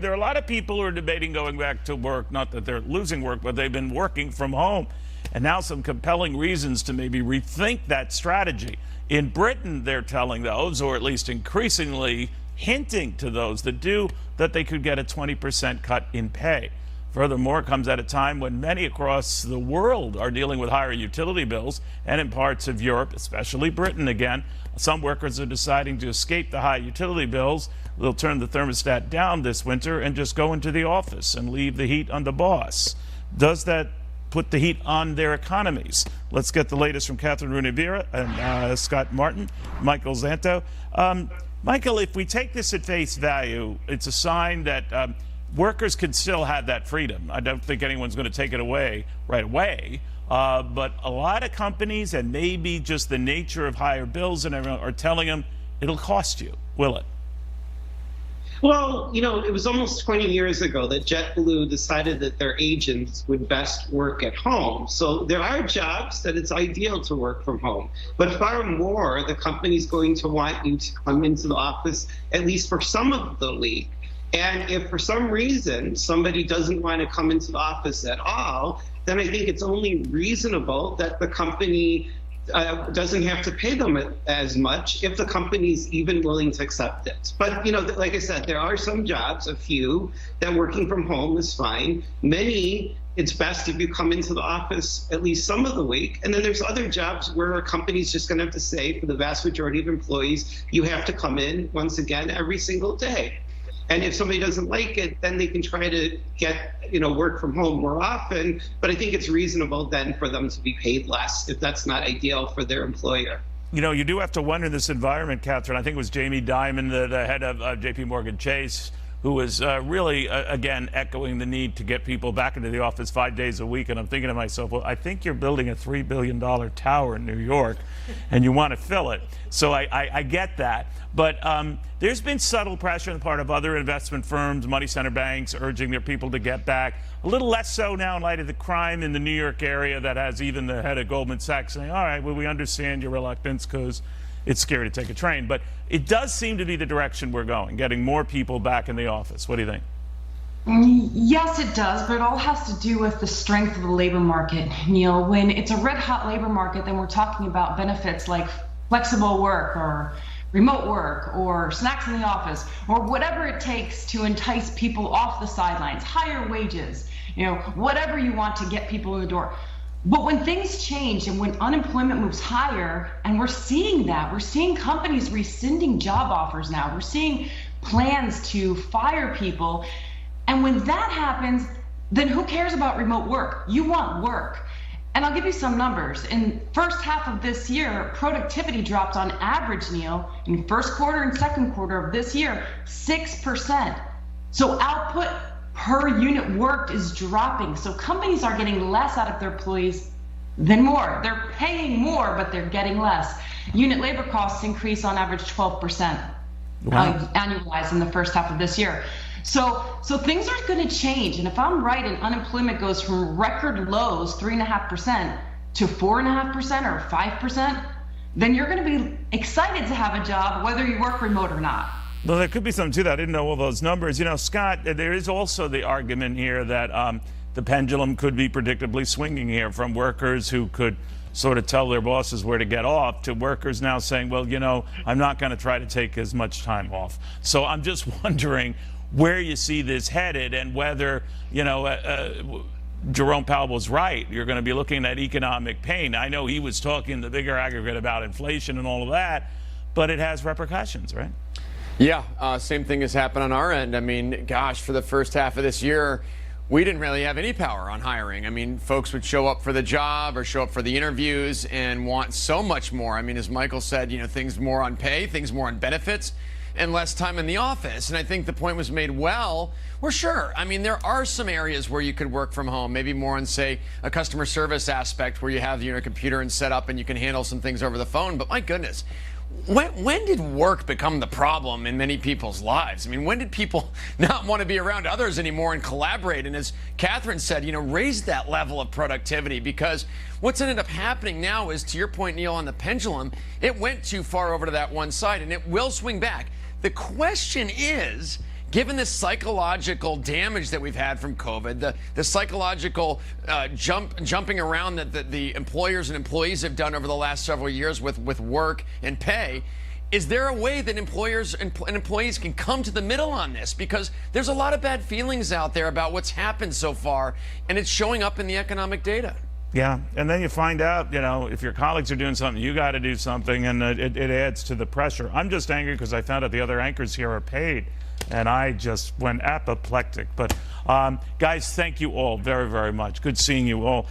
there are a lot of people who are debating going back to work, not that they're losing work, but they've been working from home. And now some compelling reasons to maybe rethink that strategy. In Britain, they're telling those, or at least increasingly hinting to those that do, that they could get a 20% cut in pay. Furthermore, it comes at a time when many across the world are dealing with higher utility bills, and in parts of Europe, especially Britain again, some workers are deciding to escape the high utility bills. They'll turn the thermostat down this winter and just go into the office and leave the heat on the boss. Does that put the heat on their economies? Let's get the latest from Catherine Runevera and Scott Martin, Michael Szanto. Michael, if we take this at face value, it's a sign that workers can still have that freedom. I don't think anyone's going to take it away right away. But a lot of companies, and maybe just the nature of higher bills and everything, are telling them it'll cost you, will it? Well, you know, it was almost 20 years ago that JetBlue decided that their agents would best work at home. So there are jobs that it's ideal to work from home. But far more, the company's going to want you to come into the office at least for some of the week. And if for some reason somebody doesn't want to come into the office at all, then I think it's only reasonable that the company doesn't have to pay them as much if the company's even willing to accept it. But, you know, like I said, there are some jobs, a few, that working from home is fine. Many, it's best if you come into the office at least some of the week. And then there's other jobs where a company's just going to have to say, for the vast majority of employees, you have to come in once again every single day. And if somebody doesn't like it, then they can try to get, you know, work from home more often. But I think it's reasonable then for them to be paid less if that's not ideal for their employer. You know, you do have to wonder in this environment, Catherine. I think it was Jamie Dimon, the head of JP Morgan Chase, who was really, again, echoing the need to get people back into the office 5 days a week. And I'm thinking to myself, well, I think you're building a $3 billion tower in New York, and you want to fill it. So I get that. But there's been subtle pressure on the part of other investment firms, money center banks, urging their people to get back. A little less so now in light of the crime in the New York area that has even the head of Goldman Sachs saying, all right, well, we understand your reluctance because it's scary to take a train. But it does seem to be the direction we're going, getting more people back in the office. What do you think? Yes, it does, but it all has to do with the strength of the labor market, Neil. When it's a red-hot labor market, then we're talking about benefits like flexible work or remote work or snacks in the office or whatever it takes to entice people off the sidelines, higher wages, you know, whatever you want to get people in the door. But when things change and when unemployment moves higher, and we're seeing that, we're seeing companies rescinding job offers now, we're seeing plans to fire people. And when that happens, then who cares about remote work? You want work. And I'll give you some numbers. In first half of this year, productivity dropped on average, Neil, in first quarter and second quarter of this year, 6%. So output per unit worked is dropping. So companies are getting less out of their employees than more. They're paying more, but they're getting less. Unit labor costs increase on average 12%. Wow. Annualized in the first half of this year. So things are going to change. And if I'm right and unemployment goes from record lows, 3.5%, to 4.5% or 5%, then you're going to be excited to have a job, whether you work remote or not. Well, there could be something to that. I didn't know all those numbers. You know, Scott, there is also the argument here that the pendulum could be predictably swinging here from workers who could sort of tell their bosses where to get off to workers now saying, well, you know, I'm not going to try to take as much time off. So I'm just wondering where you see this headed and whether, you know, Jerome Powell was right. You're going to be looking at economic pain. I know he was talking the bigger aggregate about inflation and all of that, but it has repercussions, right? Yeah, same thing has happened on our end. I mean, gosh, for the first half of this year, we didn't really have any power on hiring. I mean, folks would show up for the job or show up for the interviews and want so much more. I mean, as Michael said, you know, things more on pay, things more on benefits, and less time in the office. And I think the point was made well. Well, sure. I mean, there are some areas where you could work from home, maybe more on, say, a customer service aspect where you have your computer and set up and you can handle some things over the phone. But my goodness, when did work become the problem in many people's lives? I mean, when did people not want to be around others anymore and collaborate? And as Catherine said, you know, raise that level of productivity, because what's ended up happening now is, to your point, Neil, on the pendulum, it went too far over to that one side and it will swing back. The question is, given the psychological damage that we've had from COVID, the psychological jumping around that the employers and employees have done over the last several years with work and pay, is there a way that employers and employees can come to the middle on this? Because there's a lot of bad feelings out there about what's happened so far, and it's showing up in the economic data. Yeah, and then you find out, you know, if your colleagues are doing something, you got to do something, and it adds to the pressure. I'm just angry because I found out the other anchors here are paid, and I just went apoplectic. But guys, thank you all very, very much. Good seeing you all.